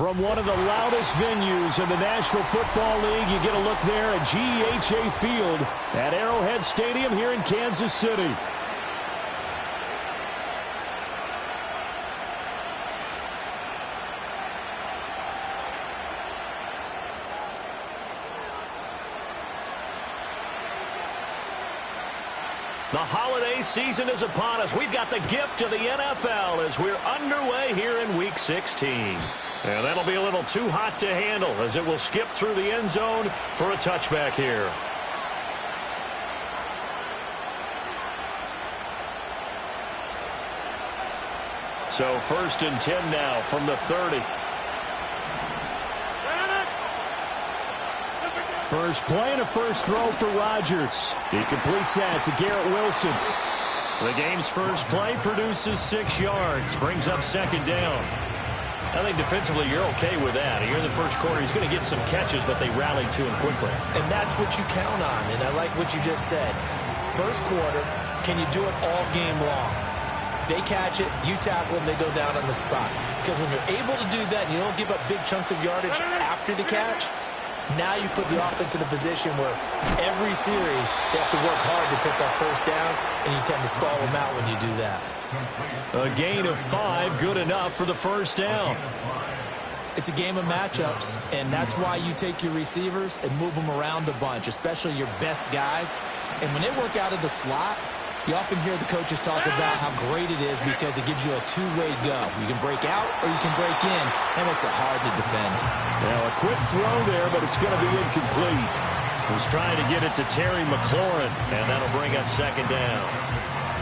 From one of the loudest venues in the National Football League, you get a look there at GEHA Field at Arrowhead Stadium here in Kansas City. The holiday season is upon us. We've got the gift of the NFL as we're underway here in Week 16. And that'll be a little too hot to handle as it will skip through the end zone for a touchback here. So 1st and 10 now from the 30. First play and a first throw for Rodgers. He completes that to Garrett Wilson. The game's first play produces 6 yards. Brings up 2nd down. I think defensively you're okay with that. Here in the first quarter, he's going to get some catches, but they rallied to him quickly. And that's what you count on, and I like what you just said. First quarter, can you do it all game long? They catch it, you tackle them, they go down on the spot. Because when you're able to do that and you don't give up big chunks of yardage after the catch, now you put the offense in a position where every series they have to work hard to pick up first downs, and you tend to stall them out when you do that. A gain of 5, good enough for the first down. It's a game of matchups, and that's why you take your receivers and move them around a bunch, especially your best guys. And when they work out of the slot, you often hear the coaches talk about how great it is because it gives you a two-way go. You can break out or you can break in. That makes it hard to defend. Now a quick throw there, but it's going to be incomplete. He's trying to get it to Terry McLaurin, and that'll bring up 2nd down.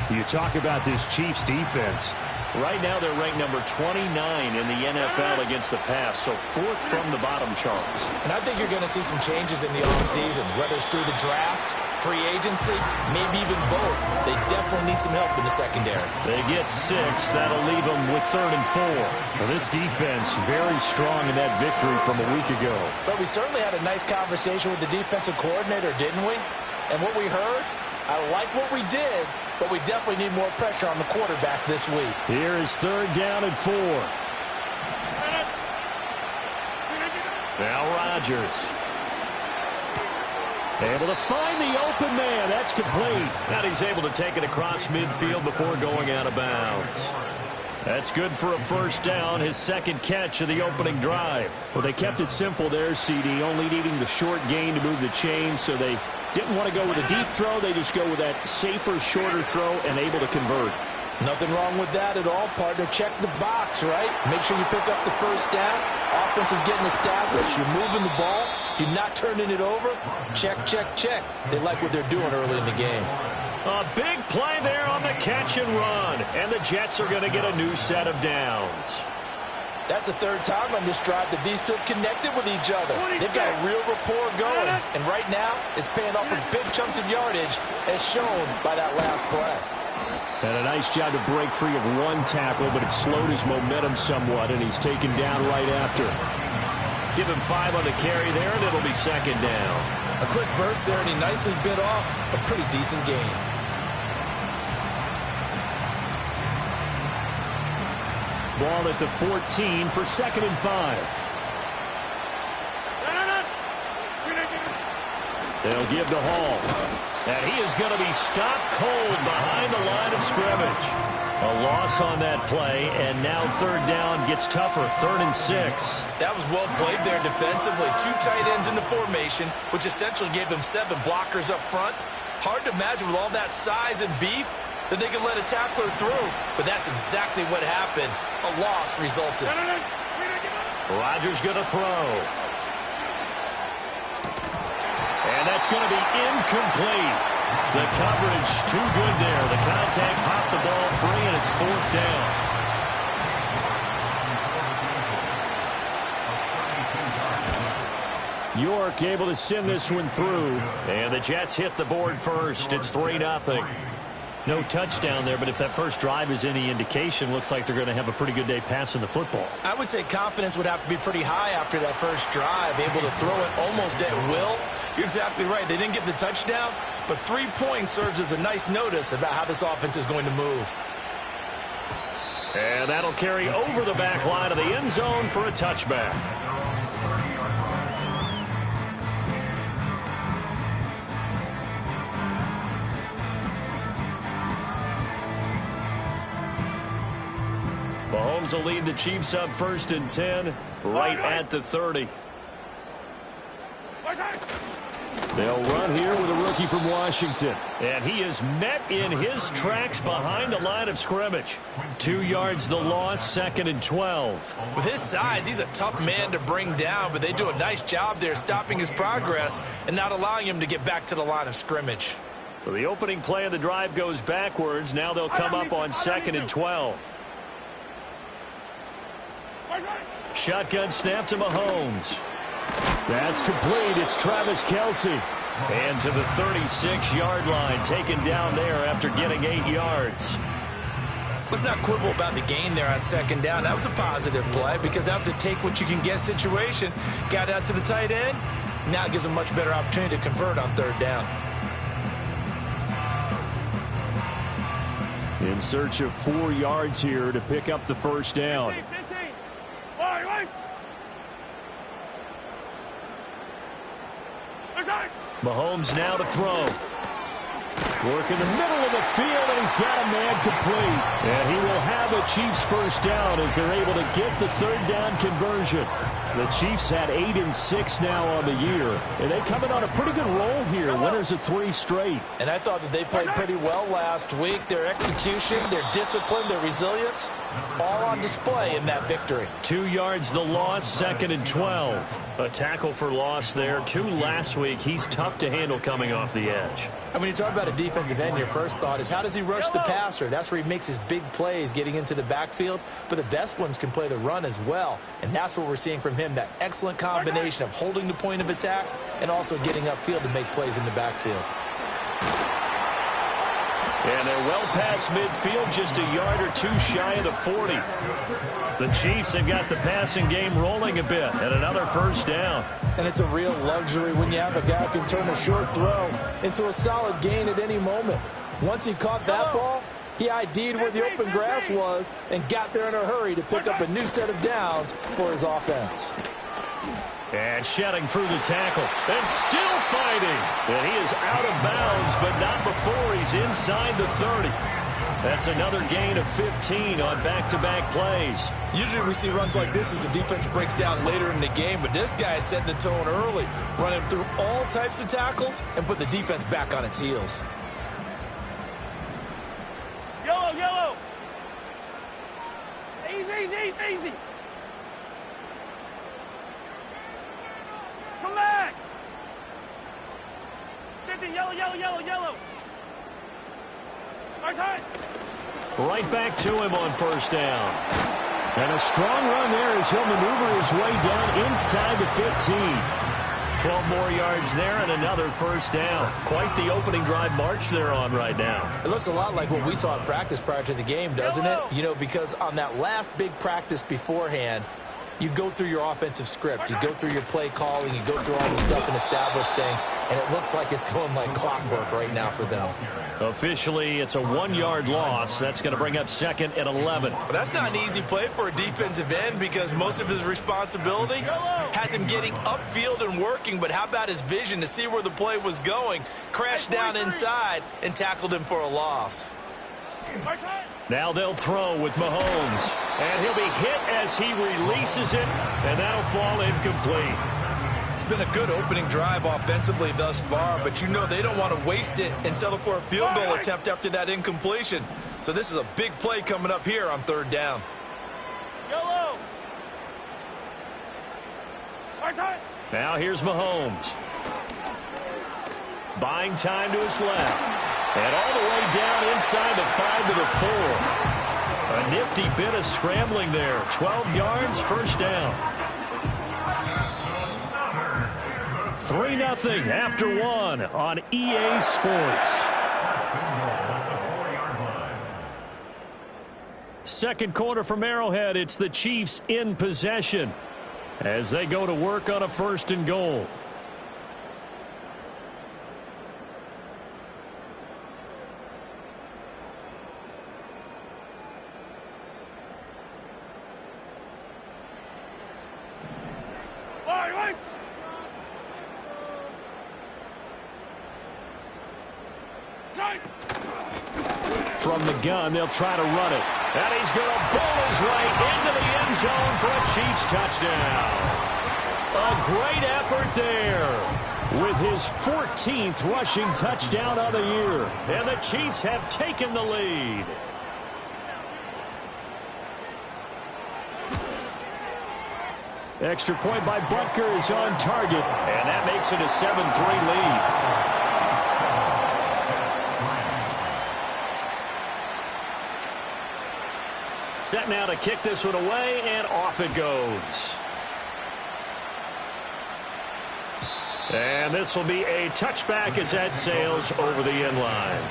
You talk about this Chiefs defense. Right now they're ranked number 29 in the NFL against the pass, so 4th from the bottom charts. And I think you're going to see some changes in the offseason, whether it's through the draft, free agency, maybe even both. They definitely need some help in the secondary. They get 6. That'll leave them with 3rd and 4. Well, this defense very strong in that victory from a week ago. But we certainly had a nice conversation with the defensive coordinator, didn't we? And what we heard, I like what we did, but we definitely need more pressure on the quarterback this week. Here is 3rd down and 4. Now Rodgers. Able to find the open man. That's complete. Now he's able to take it across midfield before going out of bounds. That's good for a first down, his 2nd catch of the opening drive. Well, they kept it simple there, CD, only needing the short gain to move the chains, so they didn't want to go with a deep throw. They just go with that safer, shorter throw and able to convert. Nothing wrong with that at all, partner. Check the box, right? Make sure you pick up the first down. Offense is getting established. You're moving the ball. You're not turning it over. Check, check, check. They like what they're doing early in the game. A big play there on the catch and run. And the Jets are going to get a new set of downs. That's the 3rd time on this drive that these two have connected with each other. They've got a real rapport going. And right now, it's paying off with big chunks of yardage, as shown by that last play. And a nice job to break free of one tackle, but it slowed his momentum somewhat, and he's taken down right after. Give him 5 on the carry there, and it'll be 2nd down. A quick burst there, and he nicely bit off a pretty decent gain. Ball at the 14 for 2nd and 5. They'll give to Hall. And he is going to be stopped cold behind the line of scrimmage. A loss on that play, and now 3rd down gets tougher, 3rd and 6. That was well played there defensively. 2 tight ends in the formation, which essentially gave them 7 blockers up front. Hard to imagine with all that size and beef that they could let a tackler through, but that's exactly what happened. A loss resulted. Rodgers going to throw. And that's going to be incomplete. The coverage too good there. The contact popped the ball free, and it's 4th down. York able to send this one through. And the Jets hit the board first. It's 3-0. No touchdown there, but if that first drive is any indication, looks like they're going to have a pretty good day passing the football. I would say confidence would have to be pretty high after that first drive, able to throw it almost at will. You're exactly right. They didn't get the touchdown, but 3 points serves as a nice notice about how this offense is going to move. And that'll carry over the back line of the end zone for a touchback. Mahomes will lead the Chiefs up 1st and 10, right at the 30. They'll run here with a rookie from Washington. And he is met in his tracks behind the line of scrimmage. 2 yards the loss, 2nd and 12. With his size, he's a tough man to bring down, but they do a nice job there stopping his progress and not allowing him to get back to the line of scrimmage. So the opening play of the drive goes backwards. Now they'll come up on 2nd and 12. Shotgun snap to Mahomes. That's complete. It's Travis Kelce. And to the 36-yard line, taken down there after getting 8 yards. Let's not quibble about the gain there on 2nd down. That was a positive play because that was a take-what-you-can-get situation. Got out to the tight end. Now it gives a much better opportunity to convert on 3rd down. In search of 4 yards here to pick up the 1st down. 15. Mahomes now to throw. Work in the middle of the field, and he's got a man complete. And he will have a Chiefs 1st down as they're able to get the 3rd down conversion. The Chiefs had 8 and 6 now on the year, and they come in on a pretty good roll here. Winners of 3 straight. And I thought that they played pretty well last week. Their execution, their discipline, their resilience, all on display in that victory. 2 yards the loss, 2nd and 12. A tackle for loss there. 2 last week. He's tough to handle coming off the edge. And when you talk about a defensive end, your first thought is how does he rush the passer? That's where he makes his big plays getting into the backfield. But the best ones can play the run as well. And that's what we're seeing from him, that excellent combination of holding the point of attack and also getting upfield to make plays in the backfield. And they're well past midfield, just a yard or 2 shy of the 40. The Chiefs have got the passing game rolling a bit, and another 1st down. And it's a real luxury when you have a guy who can turn a short throw into a solid gain at any moment. Once he caught that ball, he ID'd where the open grass was and got there in a hurry to pick up a new set of downs for his offense. And shedding through the tackle. And still fighting. And he is out of bounds, but not before he's inside the 30. That's another gain of 15 on back-to-back plays. Usually we see runs like this as the defense breaks down later in the game, but this guy is setting the tone early, running through all types of tackles and put the defense back on its heels. Yellow. Easy. Come back. 50, yellow. Right back to him on 1st down. And a strong run there as he'll maneuver his way down inside the 15. 12 more yards there and another 1st down. Quite the opening drive march they're on right now. It looks a lot like what we saw in practice prior to the game, doesn't it? You know, because on that last big practice beforehand, you go through your offensive script. You go through your play calling. You go through all the stuff and establish things. And it looks like it's going like clockwork right now for them. Officially, it's a 1-yard loss. That's going to bring up 2nd and 11. But that's not an easy play for a defensive end because most of his responsibility has him getting upfield and working. But how about his vision to see where the play was going? Crashed down inside and tackled him for a loss. Now they'll throw with Mahomes. And he'll be hit as he releases it, and that'll fall incomplete. It's been a good opening drive offensively thus far, but you know they don't want to waste it and settle for a field goal attempt after that incompletion. So this is a big play coming up here on 3rd down. Yellow. Now here's Mahomes. Buying time to his left. And all the way down inside the 5 to the 4. A nifty bit of scrambling there. 12 yards, 1st down. 3-0 after 1 on EA Sports. Second quarter from Arrowhead. It's the Chiefs in possession as they go to work on a 1st and goal. From the gun, they'll try to run it. And he's going to bowl his right into the end zone for a Chiefs touchdown. A great effort there with his 14th rushing touchdown of the year. And the Chiefs have taken the lead. Extra point by Butker is on target. And that makes it a 7-3 lead. Set now to kick this one away, and off it goes. And this will be a touchback as that sails over the end line.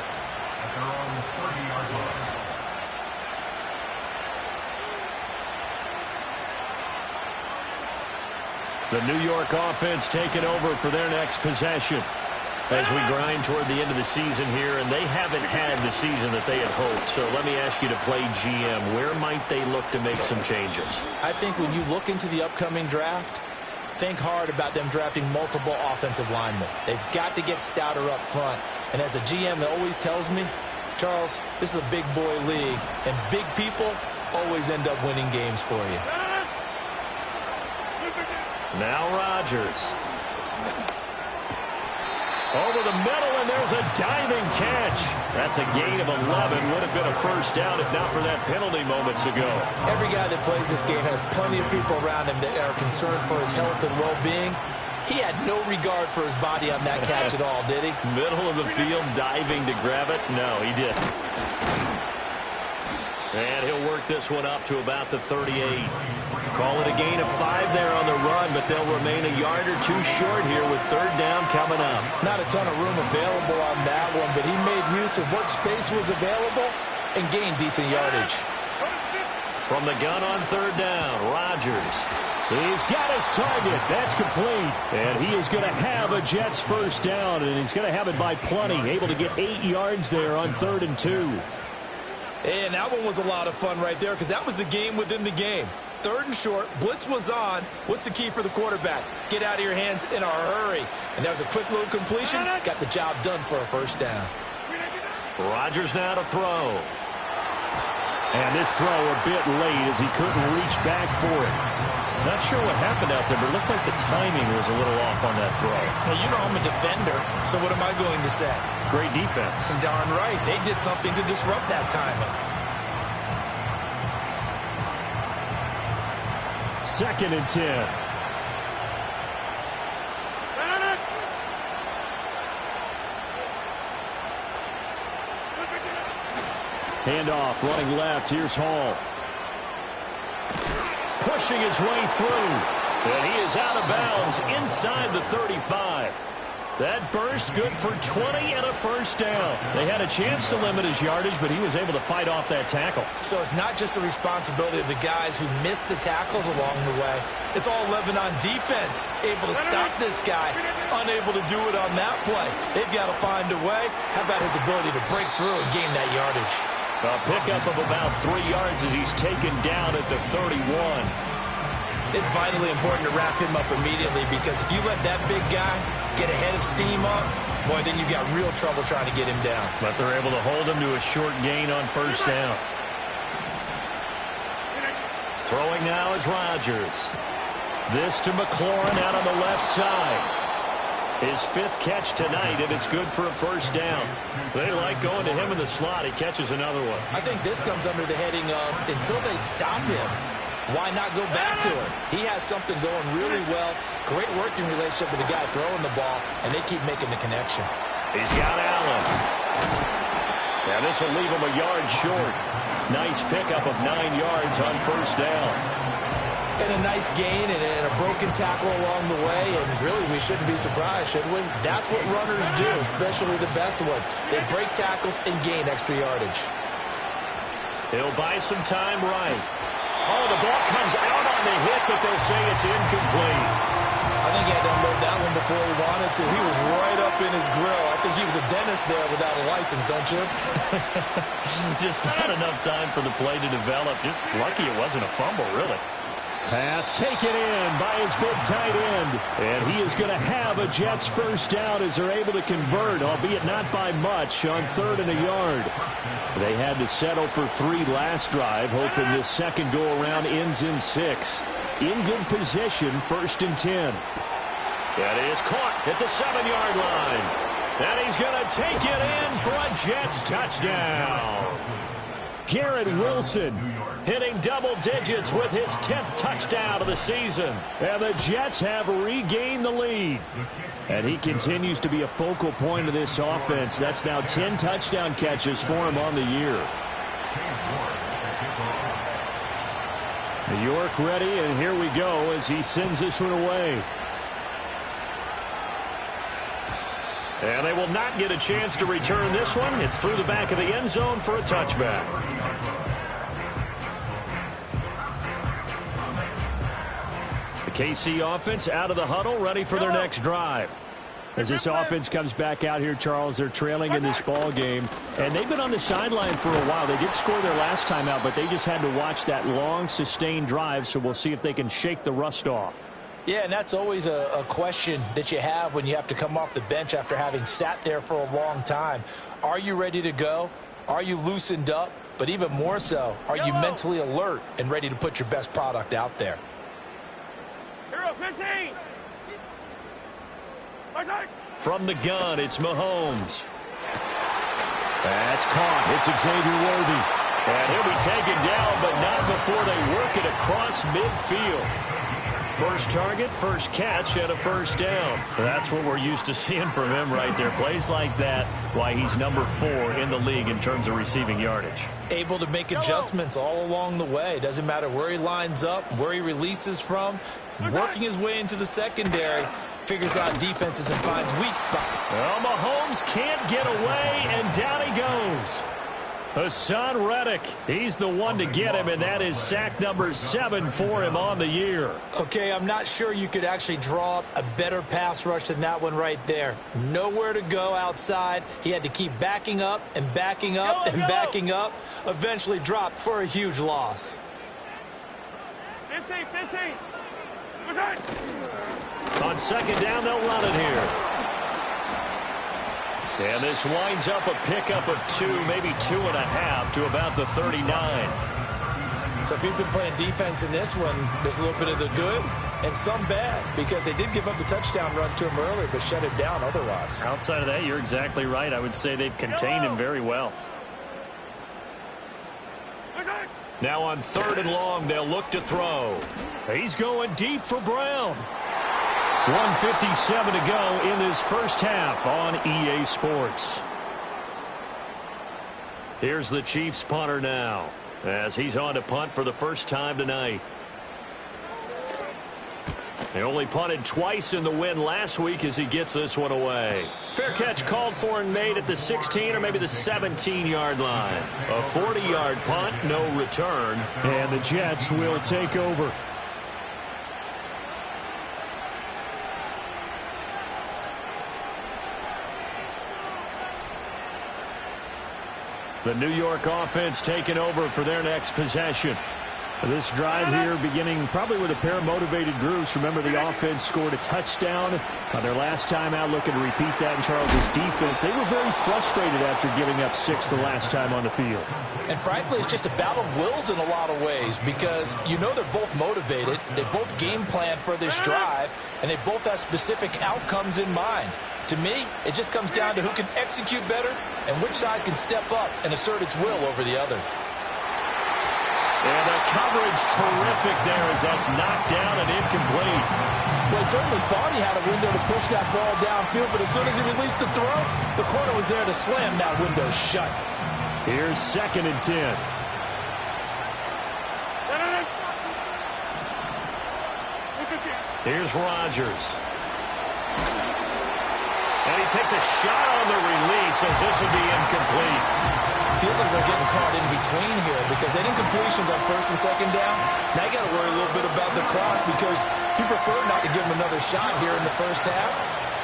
The New York offense taking over for their next possession as we grind toward the end of the season here, and they haven't had the season that they had hoped. So let me ask you to play GM. Where might they look to make some changes? I think when you look into the upcoming draft, think hard about them drafting multiple offensive linemen. They've got to get stouter up front. And as a GM, it always tells me, Charles, this is a big boy league, and big people always end up winning games for you. Now Rodgers. Over the middle, and there's a diving catch. That's a gain of 11. Would have been a first down if not for that penalty moments ago. Every guy that plays this game has plenty of people around him that are concerned for his health and well-being. He had no regard for his body on that catch at all, did he? Middle of the field, diving to grab it? No, he didn't. And he'll work this one up to about the 38. Call it a gain of 5 there on the run, but they'll remain a yard or two short here with third down coming up. Not a ton of room available on that one, but he made use of what space was available and gained decent yardage. From the gun on third down, Rodgers. He's got his target. That's complete. And he is going to have a Jets first down, and he's going to have it by plenty. Able to get 8 yards there on 3rd and 2. And that one was a lot of fun right there because that was the game within the game. 3rd and short, blitz was on. What's the key for the quarterback? Get out of your hands in a hurry. And that was a quick little completion. Got the job done for a first down. Rodgers now to throw. And this throw a bit late as he couldn't reach back for it. Not sure what happened out there, but it looked like the timing was a little off on that throw. Now, you know I'm a defender, so what am I going to say? Great defense. Darn right. They did something to disrupt that timing. 2nd and 10. Handoff, running left. Here's Hall. Pushing his way through. And he is out of bounds inside the 35. That burst good for 20 and a first down. They had a chance to limit his yardage, but he was able to fight off that tackle. So it's not just the responsibility of the guys who missed the tackles along the way. It's all Lebanon defense, able to stop this guy, unable to do it on that play. They've got to find a way. How about his ability to break through and gain that yardage? A pickup of about 3 yards as he's taken down at the 31. It's vitally important to wrap him up immediately because if you let that big guy get a head of steam up, boy, then you've got real trouble trying to get him down. But they're able to hold him to a short gain on first down. Throwing now is Rodgers. This to McLaurin out on the left side. His 5th catch tonight, and it's good for a first down. They like going to him in the slot. He catches another one. I think this comes under the heading of until they stop him, why not go back to it? He has something going really well. Great working relationship with the guy throwing the ball, and they keep making the connection. He's got Allen. And this will leave him a yard short. Nice pickup of 9 yards on first down. And a nice gain and a broken tackle along the way, and really we shouldn't be surprised, should we? That's what runners do, especially the best ones. They break tackles and gain extra yardage. He'll buy some time right. Oh, the ball comes out on the hit, but they'll say it's incomplete. I think he had to unload that one before he wanted to. He was right up in his grill. I think he was a dentist there without a license, don't you? Just not enough time for the play to develop. Just lucky it wasn't a fumble, really. Pass taken in by his big tight end. And he is going to have a Jets first down as they're able to convert, albeit not by much, on 3rd and a yard. They had to settle for 3 last drive, hoping this second go-around ends in 6. In good position, 1st and 10. That is caught at the 7-yard line. And he's going to take it in for a Jets touchdown. Garrett Wilson hitting double digits with his 10th touchdown of the season. And the Jets have regained the lead. And he continues to be a focal point of this offense. That's now 10 touchdown catches for him on the year. New York ready, and here we go as he sends this one away. And they will not get a chance to return this one. It's through the back of the end zone for a touchback. The KC offense out of the huddle, ready for their next drive. As this offense comes back out here, Charles, they're trailing in this ball game, and they've been on the sideline for a while. They did score their last time out, but they just had to watch that long, sustained drive, so we'll see if they can shake the rust off. Yeah, and that's always a question that you have when you have to come off the bench after having sat there for a long time. Are you ready to go? Are you loosened up? But even more so, are you mentally alert and ready to put your best product out there? Hero 15. From the gun, it's Mahomes. That's caught. It's Xavier Worthy. And he'll be taken down, but not before they work it across midfield. First target, first catch, and a first down. That's what we're used to seeing from him right there. Plays like that, why he's number 4 in the league in terms of receiving yardage. Able to make adjustments all along the way. Doesn't matter where he lines up, where he releases from. Working his way into the secondary. Figures out defenses and finds weak spot. Well, Mahomes can't get away, and down he goes. Hassan Reddick, he's the one to get him, and that is sack number 7 for him on the year. Okay, I'm not sure you could actually draw up a better pass rush than that one right there. Nowhere to go outside. He had to keep backing up and backing up and backing up. Eventually dropped for a huge loss. 15. On second down, they'll run it here. And this winds up a pickup of 2, maybe 2.5 to about the 39. So if you've been playing defense in this one, there's a little bit of the good and some bad, because they did give up the touchdown run to him earlier, but shut it down otherwise. Outside of that, you're exactly right. I would say they've contained him very well. Now on 3rd and long, they'll look to throw. He's going deep for Brown. 1:57 to go in this first half on EA Sports. Here's the Chiefs punter now, as he's on to punt for the first time tonight. He only punted twice in the win last week as he gets this one away. Fair catch called for and made at the 16 or maybe the 17-yard line. A 40-yard punt, no return, and the Jets will take over. The New York offense taking over for their next possession. This drive here beginning probably with a pair of motivated groups. Remember, the offense scored a touchdown on their last time out, looking to repeat that in Charles' defense. They were very frustrated after giving up 6 the last time on the field. And frankly, it's just a battle of wills in a lot of ways, because you know they're both motivated. They both game plan for this drive, and they both have specific outcomes in mind. To me, it just comes down to who can execute better and which side can step up and assert its will over the other. And the coverage terrific there as that's knocked down and incomplete. Well, he certainly thought he had a window to push that ball downfield, but as soon as he released the throw, the corner was there to slam that window shut. Here's 2nd and 10. Here's Rodgers. And he takes a shot on the release as this will be incomplete. Feels like they're getting caught in between here, because they didn't completions on 1st and 2nd down. Now you got to worry a little bit about the clock, because you prefer not to give them another shot here in the first half.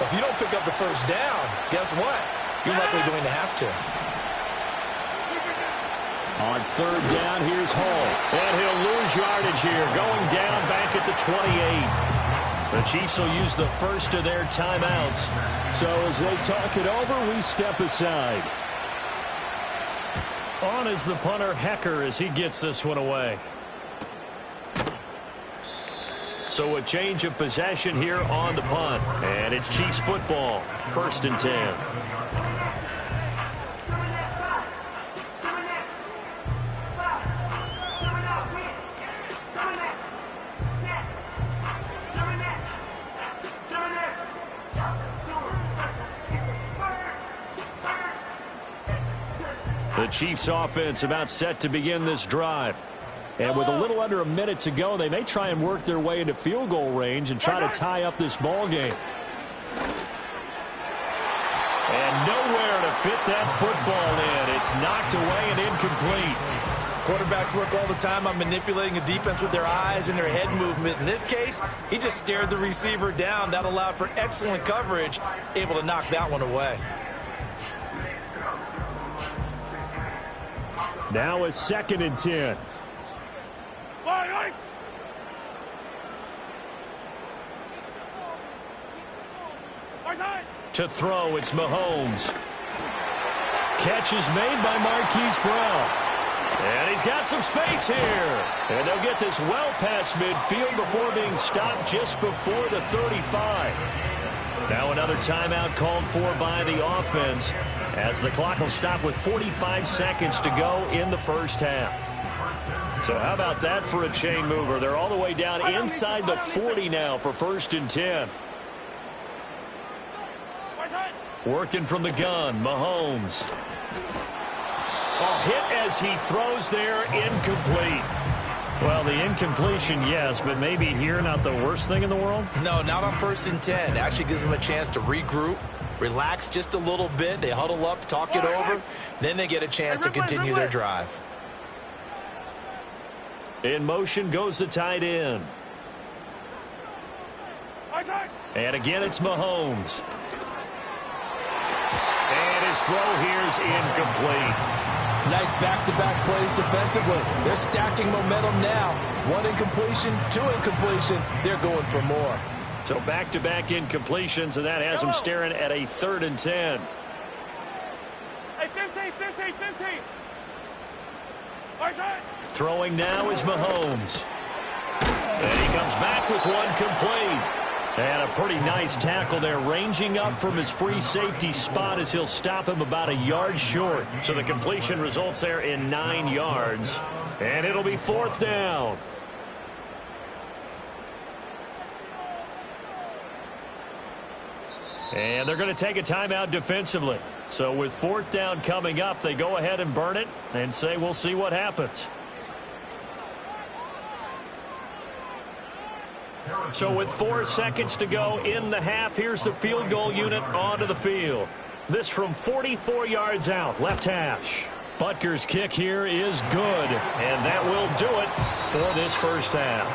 If you don't pick up the first down, guess what? You're likely going to have to. On third down, here's Hall. And he'll lose yardage here, going down back at the 28. The Chiefs will use the first of their timeouts. So as they talk it over, we step aside. On is the punter, Hecker, as he gets this one away. So a change of possession here on the punt. And it's Chiefs football, 1st and 10. The Chiefs offense about set to begin this drive. And with a little under a minute to go, they may try and work their way into field goal range and try to tie up this ball game. And nowhere to fit that football in. It's knocked away and incomplete. Quarterbacks work all the time on manipulating a defense with their eyes and their head movement. In this case, he just stared the receiver down. That allowed for excellent coverage, able to knock that one away. Now a 2nd and 10. To throw, it's Mahomes. Catch is made by Marquise Brown. And he's got some space here. And they'll get this well past midfield before being stopped just before the 35. Now another timeout called for by the offense, as the clock will stop with 45 seconds to go in the first half. So how about that for a chain mover? They're all the way down inside the 40 now for 1st and 10. Working from the gun, Mahomes. A hit as he throws there, incomplete. Well, the incompletion, yes, but maybe here not the worst thing in the world? No, not on 1st and 10. Actually gives them a chance to regroup, relax just a little bit. They huddle up, talk it over. Then they get a chance to continue their drive. In motion goes the tight end. And again, it's Mahomes. And his throw here's incomplete. Nice back-to-back plays defensively. They're stacking momentum now. 1 incompletion, 2 incompletion. They're going for more. So back-to-back incompletions, and that has them staring at a 3rd and 10. Hey, 15. Throwing now is Mahomes. And he comes back with one complete. And a pretty nice tackle there, ranging up from his free safety spot as he'll stop him about a yard short. So the completion results there in 9 yards. And it'll be 4th down. And they're going to take a timeout defensively. So with 4th down coming up, they go ahead and burn it and say we'll see what happens. So with 4 seconds to go in the half, here's the field goal unit onto the field. This from 44 yards out, left hash. Butker's kick here is good, and that will do it for this first half.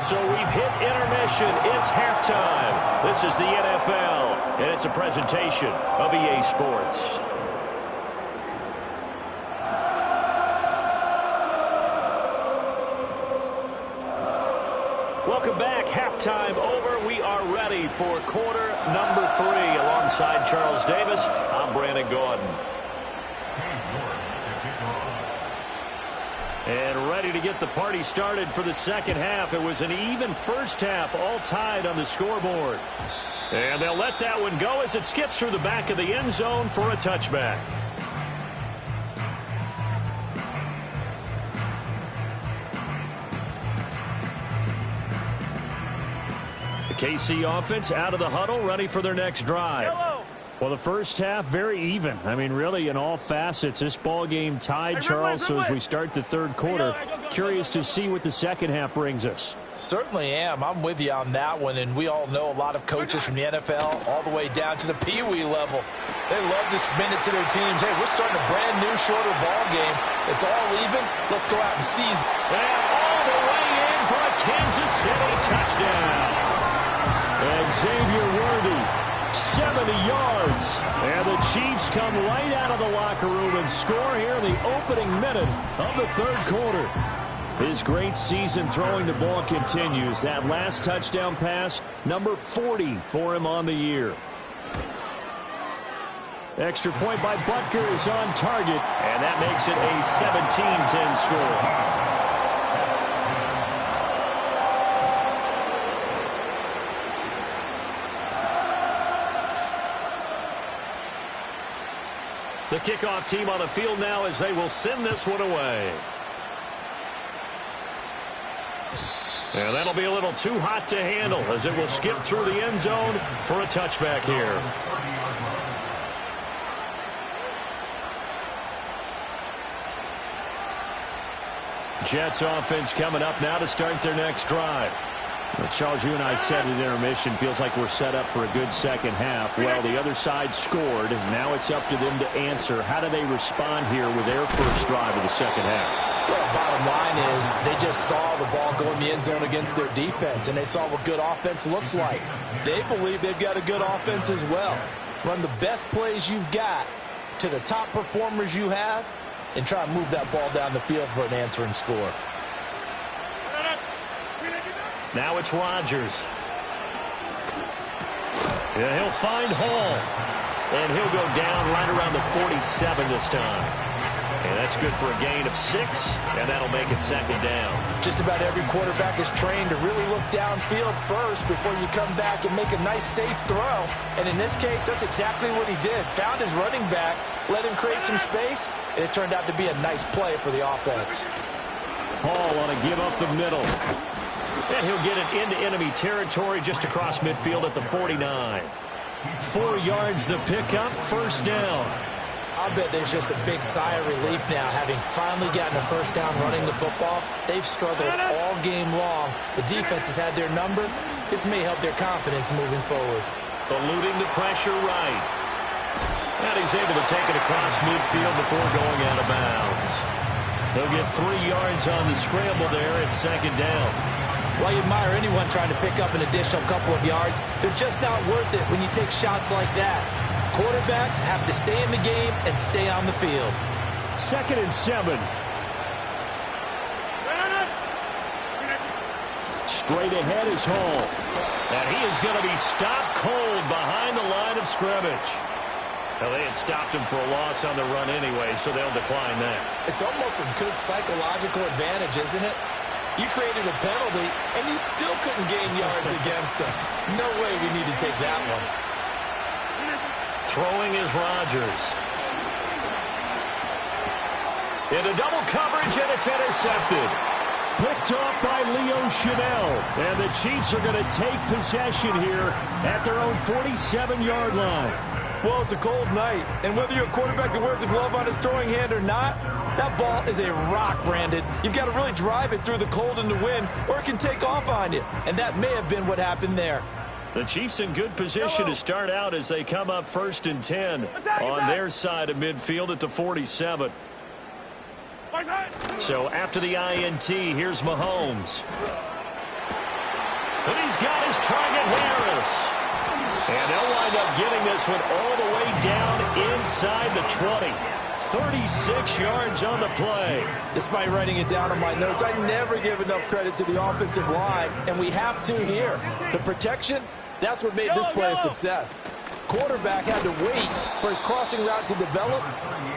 So we've hit intermission. It's halftime. This is the NFL, and it's a presentation of EA Sports. Welcome back. Halftime over. We are ready for quarter number 3. Alongside Charles Davis, I'm Brandon Gordon. And ready to get the party started for the second half. It was an even first half, all tied on the scoreboard. And they'll let that one go as it skips through the back of the end zone for a touchback. The KC offense out of the huddle, ready for their next drive. Well, the first half, very even. I mean, really, in all facets, this ball game tied, Charles. So as we start the third quarter, curious to see what the second half brings us. Certainly am. I'm with you on that one. And we all know a lot of coaches from the NFL all the way down to the Pee Wee level. They love to spin it to their teams. Hey, we're starting a brand new, shorter ball game. It's all even. Let's go out and seize it. And all the way in for a Kansas City touchdown. And Xavier Worthy 70 yards. And the Chiefs come right out of the locker room and score here in the opening minute of the third quarter. His great season throwing the ball continues. That last touchdown pass, number 40 for him on the year. Extra point by Butker is on target, and that makes it a 17-10 score. The kickoff team on the field now as they will send this one away. And that'll be a little too hot to handle as it will skip through the end zone for a touchback here. Jets offense coming up now to start their next drive. Well, Charles, you and I said at intermission, feels like we're set up for a good second half. Well, the other side scored. Now it's up to them to answer. How do they respond here with their first drive of the second half? Well, bottom line is they just saw the ball go in the end zone against their defense, and they saw what good offense looks like. They believe they've got a good offense as well. Run the best plays you've got to the top performers you have, and try to move that ball down the field for an answering score. Now it's Rodgers. And he'll find Hall. And he'll go down right around the 47 this time. And that's good for a gain of 6, and that'll make it second down. Just about every quarterback is trained to really look downfield first before you come back and make a nice, safe throw. And in this case, that's exactly what he did. Found his running back, let him create some space, and it turned out to be a nice play for the offense. Hall on a give up the middle. And he'll get it into enemy territory just across midfield at the 49. 4 yards the pickup, first down. I'll bet there's just a big sigh of relief now, having finally gotten a first down running the football. They've struggled all game long. The defense has had their number. This may help their confidence moving forward. Eluding the pressure right. And he's able to take it across midfield before going out of bounds. He'll get 3 yards on the scramble there at second down. While you admire anyone trying to pick up an additional couple of yards, they're just not worth it when you take shots like that. Quarterbacks have to stay in the game and stay on the field. 2nd and 7. Straight ahead is Hall. And he is going to be stopped cold behind the line of scrimmage. Well, they had stopped him for a loss on the run anyway, so they'll decline that. It's almost a good psychological advantage, isn't it? You created a penalty, and you still couldn't gain yards against us. No way we need to take that one. Throwing is Rodgers. Into double coverage, and it's intercepted. Picked off by Leo Chanel. And the Chiefs are going to take possession here at their own 47-yard line. Well, it's a cold night, and whether you're a quarterback that wears a glove on his throwing hand or not, that ball is a rock, Brandon. You've got to really drive it through the cold and the wind, or it can take off on you. And that may have been what happened there. The Chiefs in good position to start out as they come up 1st and 10 on their side of midfield at the 47. So after the INT, here's Mahomes. And he's got his target, Harris. And they'll wind up getting this one all the way down inside the 20. 36 yards on the play. Despite writing it down on my notes, I never give enough credit to the offensive line, and we have to here. The protection, that's what made this play a success. Quarterback had to wait for his crossing route to develop,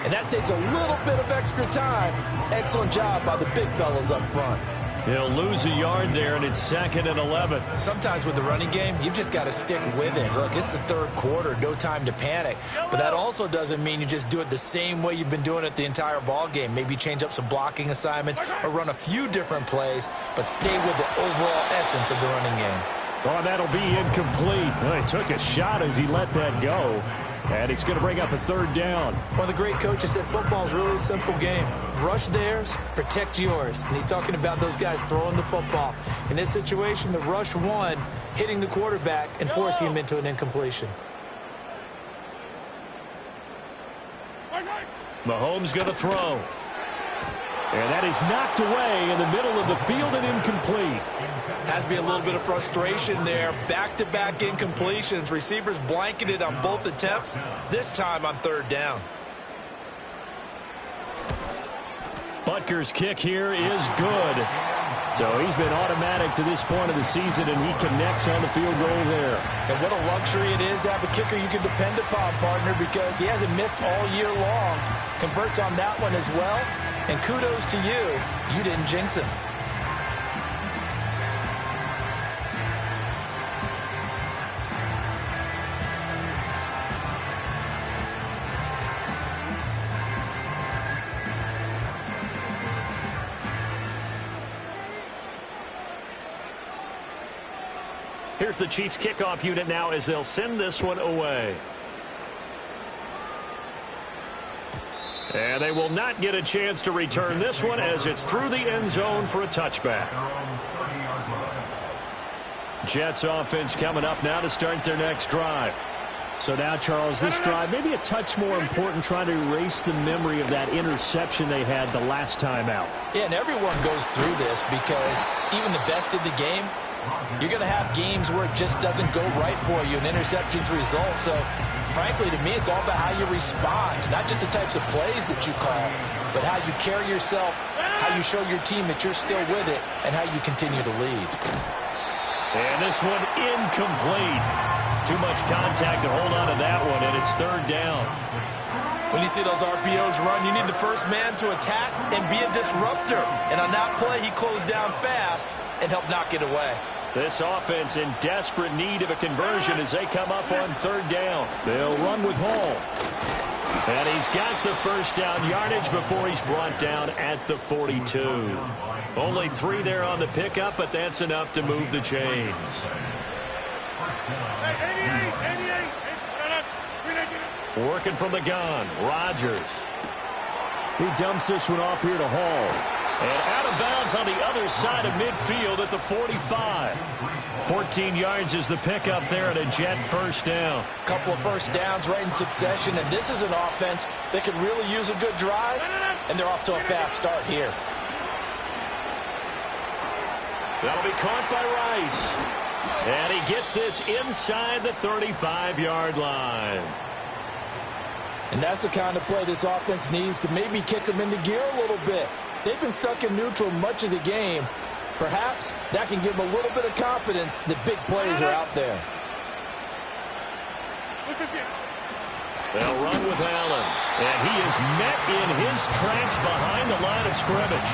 and that takes a little bit of extra time. Excellent job by the big fellas up front. He'll lose a yard there, and it's 2nd and 11. Sometimes with the running game, you've just got to stick with it. Look, it's the third quarter, no time to panic. But that also doesn't mean you just do it the same way you've been doing it the entire ball game. Maybe change up some blocking assignments or run a few different plays, but stay with the overall essence of the running game. Oh, that'll be incomplete. Well, he took a shot as he let that go. And it's going to bring up a 3rd down. One of the great coaches said football is really a simple game. Rush theirs, protect yours. And he's talking about those guys throwing the football. In this situation, the rush won, hitting the quarterback and forcing him into an incompletion. Mahomes going to throw. And that is knocked away in the middle of the field and incomplete. Has to be a little bit of frustration there. Back-to-back incompletions. Receivers blanketed on both attempts, this time on third down. Butker's kick here is good. So he's been automatic to this point of the season, and he connects on the field goal there. And what a luxury it is to have a kicker you can depend upon, partner, because he hasn't missed all year long. Converts on that one as well. And kudos to you. You didn't jinx him. Here's the Chiefs kickoff unit now as they'll send this one away. And they will not get a chance to return this one as it's through the end zone for a touchback. Jets offense coming up now to start their next drive. So now, Charles, this drive maybe a touch more important, trying to erase the memory of that interception they had the last time out. Yeah, and everyone goes through this because even the best in the game, you're going to have games where it just doesn't go right for you, and interceptions result. So, frankly, to me, it's all about how you respond, not just the types of plays that you call, but how you carry yourself, how you show your team that you're still with it, and how you continue to lead. And this one incomplete. Too much contact to hold on to that one, and it's third down. When you see those RPOs run, you need the first man to attack and be a disruptor. And on that play, he closed down fast and helped knock it away. This offense in desperate need of a conversion as they come up on third down. They'll run with Hall. And he's got the first down yardage before he's brought down at the 42. Only 3 there on the pickup, but that's enough to move the chains. Working from the gun, Rodgers. He dumps this one off here to Hall. And out of bounds on the other side of midfield at the 45. 14 yards is the pickup there at a Jet first down. Couple of first downs right in succession, and this is an offense that could really use a good drive, and they're off to a fast start here. That'll be caught by Rice. And he gets this inside the 35-yard line. And that's the kind of play this offense needs to maybe kick them into gear a little bit. They've been stuck in neutral much of the game. Perhaps that can give them a little bit of confidence that big plays are out there. They'll run with Allen. And he is met in his tracks behind the line of scrimmage.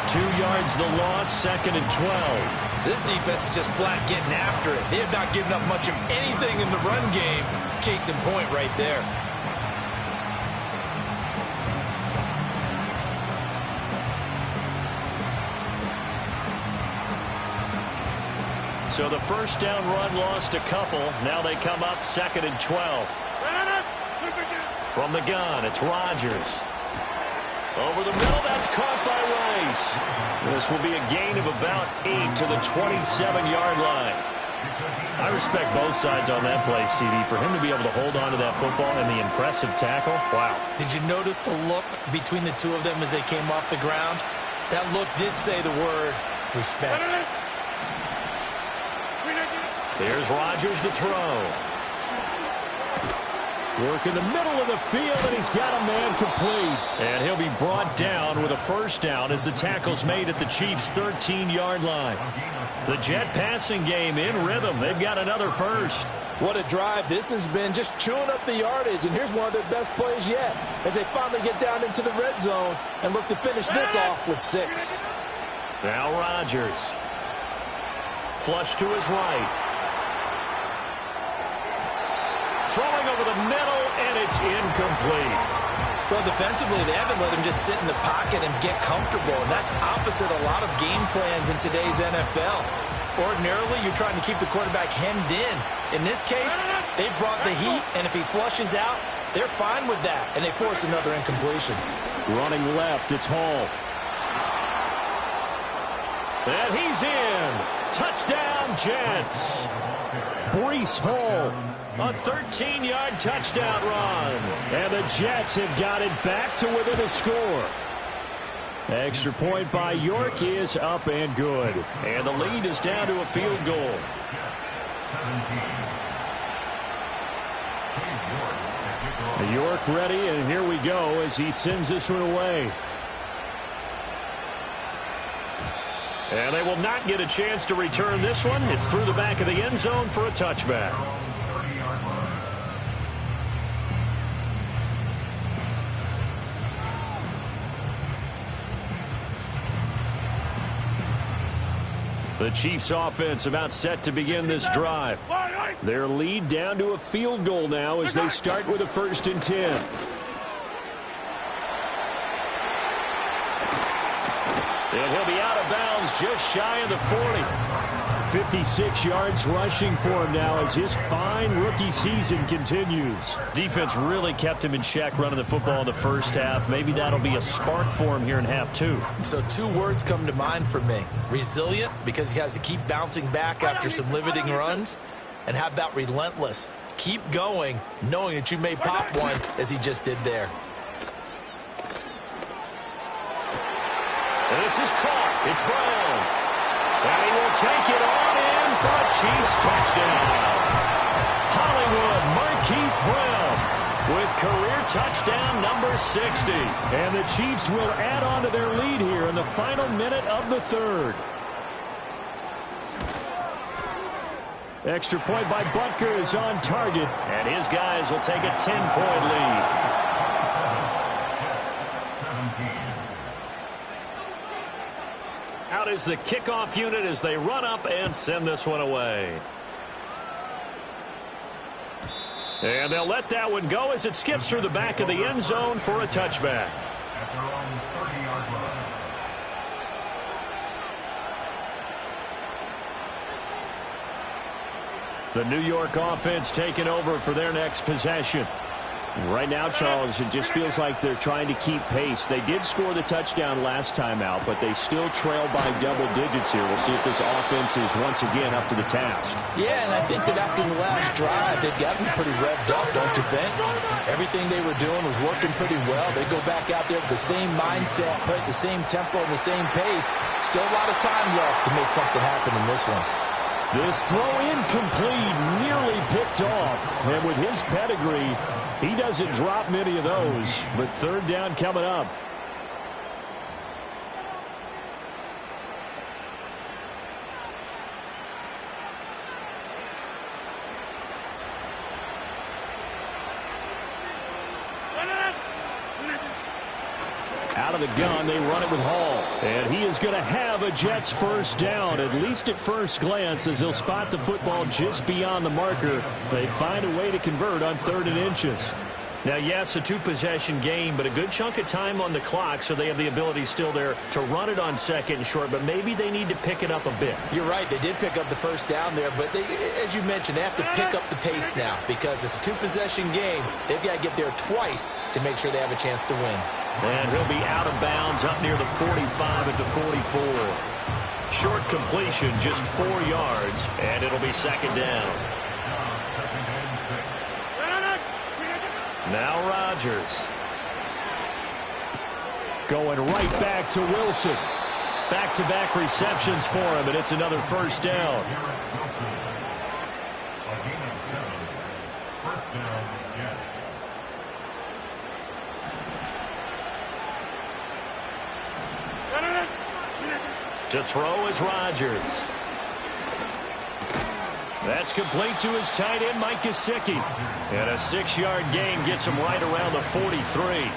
2 yards the loss, 2nd and 12. This defense is just flat getting after it. They have not given up much of anything in the run game. Case in point right there. So the first down run lost a couple. Now they come up 2nd and 12. From the gun, it's Rodgers. Over the middle, that's caught by Rice. This will be a gain of about 8 to the 27-yard line. I respect both sides on that play, CD. For him to be able to hold on to that football and the impressive tackle, wow. Did you notice the look between the two of them as they came off the ground? That look did say the word respect. Here's Rodgers to throw. Work in the middle of the field, and he's got a man complete. And he'll be brought down with a first down as the tackle's made at the Chiefs' 13-yard line. The Jet passing game in rhythm. They've got another first. What a drive this has been, just chewing up the yardage. And here's one of their best plays yet as they finally get down into the red zone and look to finish this off with 6. Now Rodgers. Flush to his right. Throwing over the middle, and it's incomplete. Well, defensively, they haven't let him just sit in the pocket and get comfortable, and that's opposite a lot of game plans in today's NFL. Ordinarily, you're trying to keep the quarterback hemmed in. In this case, they brought the heat, and if he flushes out, they're fine with that, and they force another incompletion. Running left, it's Hall. And he's in. Touchdown, Jets. Breece Hall. A 13-yard touchdown run. And the Jets have got it back to within a score. Extra point by York is up and good. And the lead is down to a field goal. York ready, and here we go as he sends this one away. And they will not get a chance to return this one. It's through the back of the end zone for a touchback. The Chiefs offense about set to begin this drive. Their lead down to a field goal now as they start with a 1st and 10. And he'll be out of bounds just shy of the 40. 56 yards rushing for him now as his fine rookie season continues. Defense really kept him in check running the football in the first half. Maybe that'll be a spark for him here in half 2. So 2 words come to mind for me. Resilient, because he has to keep bouncing back after some limiting runs. And how about relentless? Keep going, knowing that you may pop one, as he just did there. And this is caught. It's Brown. And he will take it on in for a Chiefs touchdown. Hollywood Marquise Brown with career touchdown number 60. And the Chiefs will add on to their lead here in the final minute of the 3rd. Extra point by Butker is on target. And his guys will take a 10-point lead. Out is the kickoff unit as they run up and send this one away. And they'll let that one go as it skips through the back of the end zone for a touchback. The New York offense taking over for their next possession. Right now, Charles, it just feels like they're trying to keep pace. They did score the touchdown last time out, but they still trail by double digits here. We'll see if this offense is once again up to the task. Yeah, and I think that after the last drive, they've gotten pretty revved up, don't you think? Everything they were doing was working pretty well. They go back out there with the same mindset, play at the same tempo and the same pace. Still a lot of time left to make something happen in this one. This throw incomplete, nearly picked off. And with his pedigree, he doesn't drop many of those. But 3rd down coming up. Out of the gun, they run it with Hall. And he is going to have a Jets 1st down, at least at first glance, as he'll spot the football just beyond the marker. They find a way to convert on 3rd and inches. Now, yes, a 2-possession game, but a good chunk of time on the clock, so they have the ability still there to run it on 2nd and short, but maybe they need to pick it up a bit. You're right. They did pick up the 1st down there, but they, as you mentioned, they have to pick up the pace now because it's a 2-possession game. They've got to get there twice to make sure they have a chance to win. And he'll be out of bounds up near the 45 at the 44. Short completion, just 4 yards, and it'll be 2nd down. Now Rodgers. Going right back to Wilson. Back-to-back receptions for him, and it's another 1st down. To throw is Rodgers. That's complete to his tight end, Mike Gesicki. And a 6-yard gain gets him right around the 43.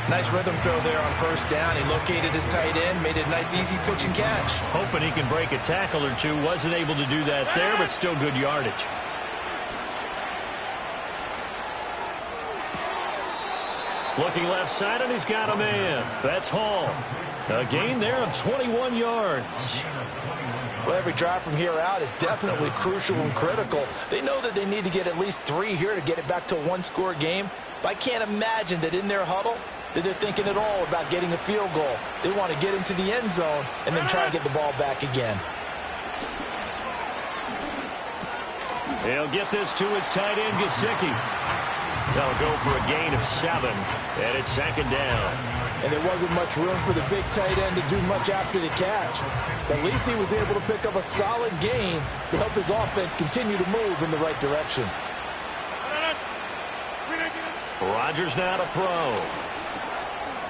Nice rhythm throw there on 1st down. He located his tight end, made it a nice, easy pitch and catch. Hoping he can break a tackle or two. Wasn't able to do that there, but still good yardage. Looking left side, and he's got a man. That's Hall. A gain there of 21 yards. Well, every drive from here out is definitely crucial and critical. They know that they need to get at least 3 here to get it back to a 1-score game. But I can't imagine that in their huddle that they're thinking at all about getting a field goal. They want to get into the end zone and then try to get the ball back again. He'll get this to his tight end, Gesicki. They'll go for a gain of 7, and it's 2nd down. and there wasn't much room for the big tight end to do much after the catch. But at least he was able to pick up a solid gain to help his offense continue to move in the right direction. Rodgers now to throw.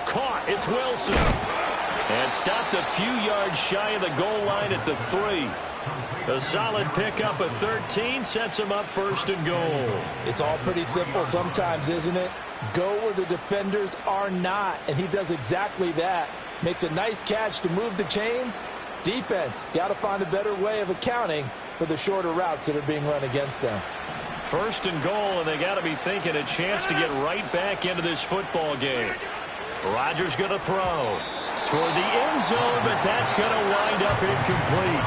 Caught. It's Wilson. And stopped a few yards shy of the goal line at the 3. A solid pickup at 13 sets him up first and goal. It's all pretty simple sometimes, isn't it? Go where the defenders are not, and he does exactly that. Makes a nice catch to move the chains. Defense, got to find a better way of accounting for the shorter routes that are being run against them. First and goal, and they got to be thinking a chance to get right back into this football game. Rodgers going to throw toward the end zone, but that's going to wind up incomplete.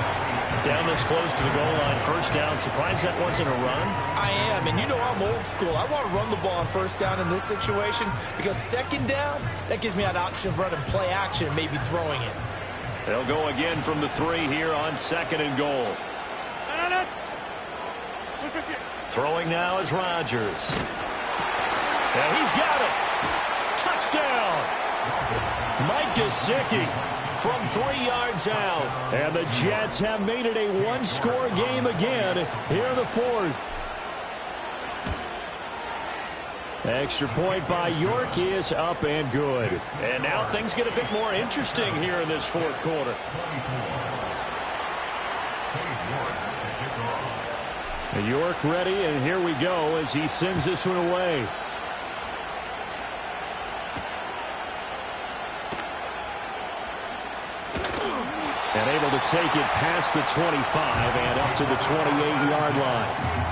Down this close to the goal line, first down. Surprised that wasn't a run? I am, and you know I'm old school. I want to run the ball on first down in this situation because second down, that gives me an option of running play action, maybe throwing it. They'll go again from the 3 here on second and goal. Throwing now is Rodgers. And he's got it. Touchdown. Mike Gesicki from 3 yards out. And the Jets have made it a one-score game again here in the 4th. Extra point by York is up and good. And now things get a bit more interesting here in this 4th quarter. York ready, and here we go as he sends this one away. And able to take it past the 25 and up to the 28-yard line.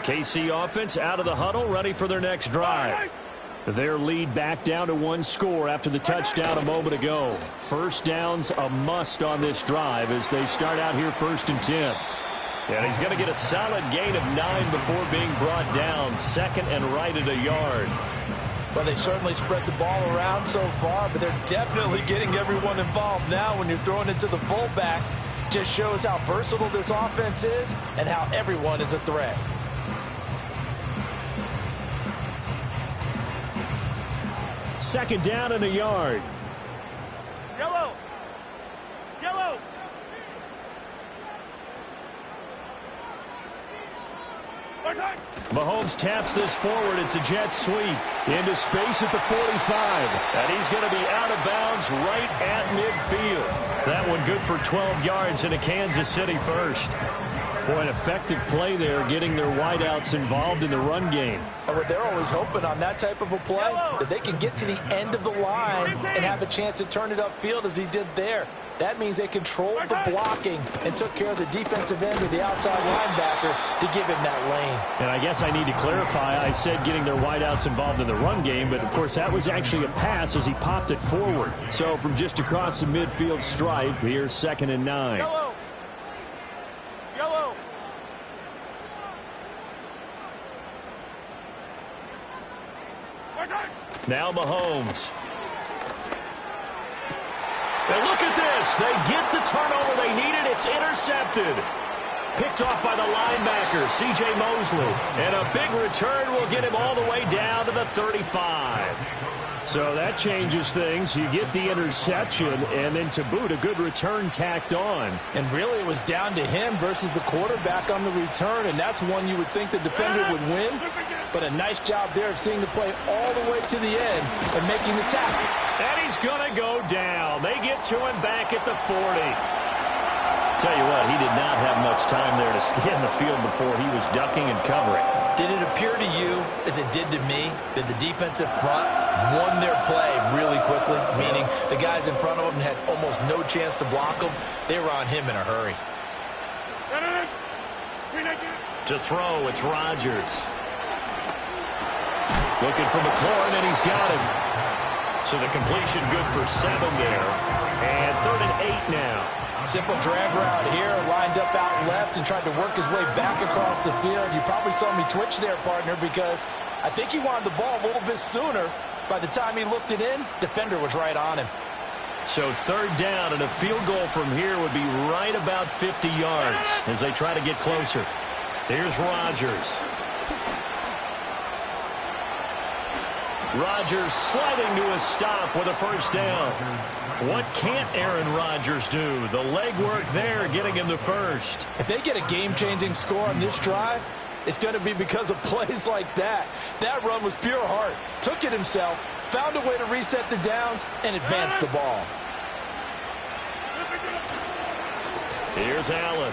KC offense out of the huddle, ready for their next drive. Their lead back down to 1 score after the touchdown a moment ago. First down's a must on this drive as they start out here 1st and 10. And he's going to get a solid gain of 9 before being brought down. Second and right at a yard. Well, they certainly spread the ball around so far, but they're definitely getting everyone involved now when you're throwing it to the fullback. Just shows how versatile this offense is and how everyone is a threat. Second down and a yard. Yellow. Yellow. Mahomes taps this forward. It's a jet sweep into space at the 45. And he's going to be out of bounds right at midfield. That one good for 12 yards in a Kansas City first. Boy, an effective play there, getting their wideouts involved in the run game. But they're always hoping on that type of a play that they can get to the end of the line and have a chance to turn it upfield as he did there. That means they controlled the blocking and took care of the defensive end of the outside linebacker to give him that lane. And I guess I need to clarify, I said getting their wideouts involved in the run game, but of course that was actually a pass as he popped it forward. So from just across the midfield stripe, here's 2nd and 9. Yellow. Yellow. Now Mahomes. And look at this. They get the turnover they needed. It's intercepted. Picked off by the linebacker, C.J. Mosley. And a big return will get him all the way down to the 35. So that changes things. You get the interception, and then to boot, a good return tacked on. And really it was down to him versus the quarterback on the return, and that's one you would think the defender would win. But a nice job there of seeing the play all the way to the end and making the tackle. And he's going to go down. They get to him back at the 40. Tell you what, he did not have much time there to scan the field before he was ducking and covering. Did it appear to you, as it did to me, that the defensive front won their play really quickly? Meaning the guys in front of them had almost no chance to block them. They were on him in a hurry. To throw, it's Rodgers. Looking for McLaurin, and he's got him. So the completion good for 7 there. And 3rd and 8 now. Simple drag route here, lined up out left and tried to work his way back across the field. You probably saw me twitch there, partner, because I think he wanted the ball a little bit sooner. By the time he looked it in, defender was right on him. So third down, and a field goal from here would be right about 50 yards as they try to get closer. Here's Rodgers. Rodgers sliding to a stop with a first down. What can't Aaron Rodgers do? The legwork there getting him the first. If they get a game-changing score on this drive, it's going to be because of plays like that. That run was pure heart. Took it himself, found a way to reset the downs, and advance the ball. Here's Allen.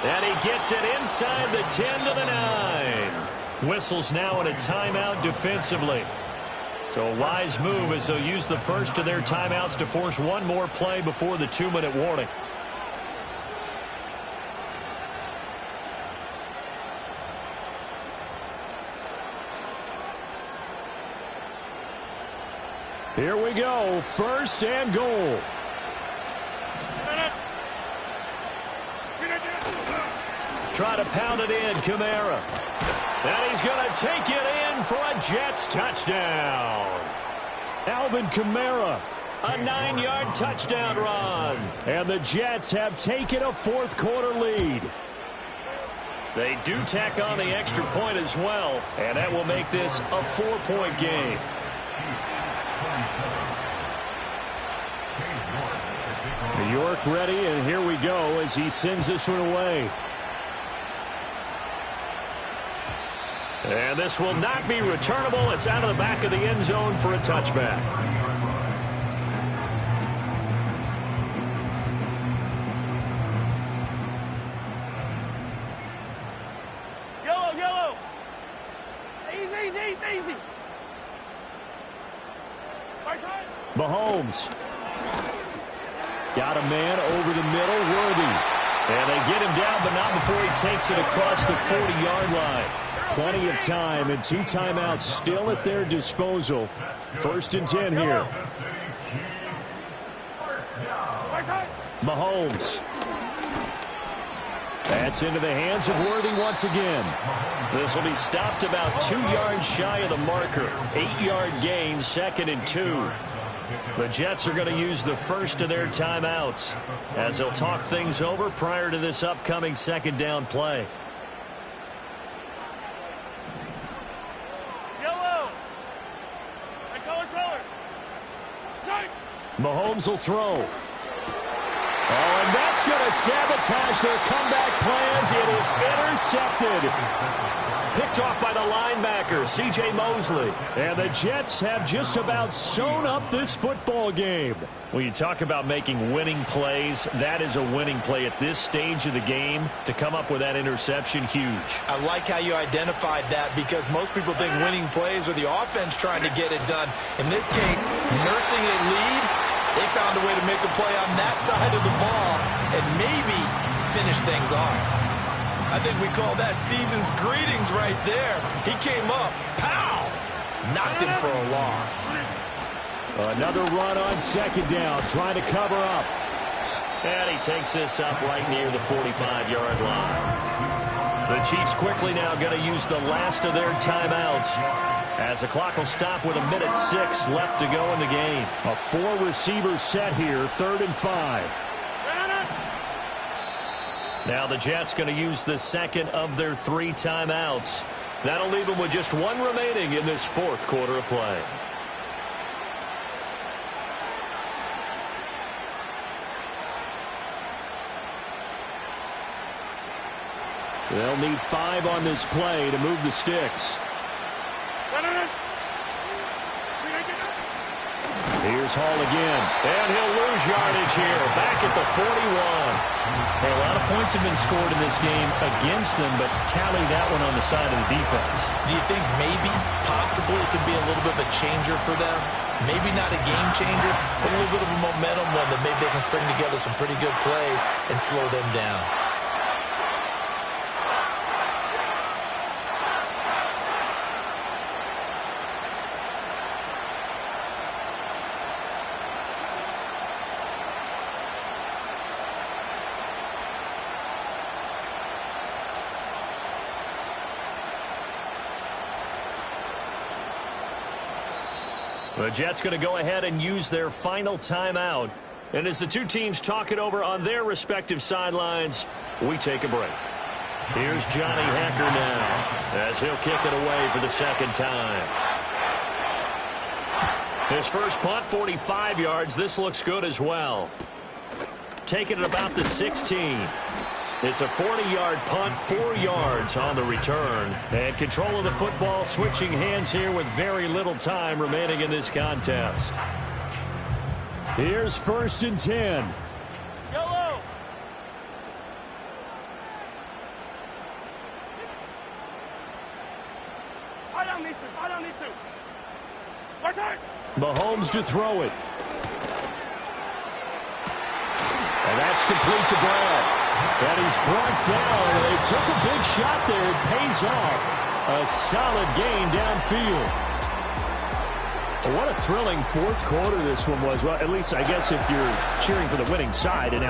And he gets it inside the 10 to the 9. Whistles now in a timeout defensively. So a wise move as they'll use the first of their timeouts to force one more play before the 2-minute warning. Here we go. First and goal. Try to pound it in, Kamara. And he's going to take it in for a Jets touchdown. Alvin Kamara. A 9-yard touchdown run. And the Jets have taken a fourth-quarter lead. They do tack on the extra point as well, and that will make this a 4-point game. New York ready, and here we go as he sends this one away. And this will not be returnable. It's out of the back of the end zone for a touchback. Yellow, yellow. Easy, easy, easy. Right side. Mahomes. Got a man over the middle, Worthy. And they get him down, but not before he takes it across the 40-yard line. Plenty of time and 2 timeouts still at their disposal. First and 10 here. Mahomes. That's into the hands of Worthy once again. This will be stopped about 2 yards shy of the marker. 8-yard gain, 2nd and 2. The Jets are going to use the first of their timeouts as they'll talk things over prior to this upcoming second down play. Mahomes will throw. Oh, and that's going to sabotage their comeback plans. It is intercepted. Picked off by the linebacker, C.J. Mosley. And the Jets have just about sewn up this football game. When you talk about making winning plays, that is a winning play at this stage of the game. To come up with that interception, huge. I like how you identified that because most people think winning plays are the offense trying to get it done. In this case, nursing a lead, they found a way to make a play on that side of the ball and maybe finish things off. I think we call that season's greetings right there. He came up, pow, knocked him for a loss. Another run on second down, trying to cover up. And he takes this up right near the 45-yard line. The Chiefs quickly now going to use the last of their timeouts as the clock will stop with 1:06 left to go in the game. A 4-receiver set here, 3rd and 5. Now the Jets going to use the second of their 3 timeouts. That'll leave them with just 1 remaining in this 4th quarter of play. They'll need 5 on this play to move the sticks. Here's Hall again. And he'll lose yardage here. Back at the 41. Hey, a lot of points have been scored in this game against them, but tally that one on the side of the defense. Do you think maybe, possibly, it could be a little bit of a changer for them? Maybe not a game changer, but a little bit of a momentum one that maybe they can string together some pretty good plays and slow them down. The Jets going to go ahead and use their final timeout. And as the two teams talk it over on their respective sidelines, we take a break. Here's Johnny Hekker now as he'll kick it away for the second time. His first punt, 45 yards. This looks good as well. Taking it about the 16. It's a 40-yard punt, 4 yards on the return. And control of the football switching hands here with very little time remaining in this contest. Here's 1st and 10. Yellow. Eye down these two. Eye down these two. Right side. Mahomes to throw it. And that's complete to Brown. And he's brought down. They took a big shot there. It pays off. A solid gain downfield. Well, what a thrilling fourth quarter this one was. Well, at least I guess if you're cheering for the winning side. And now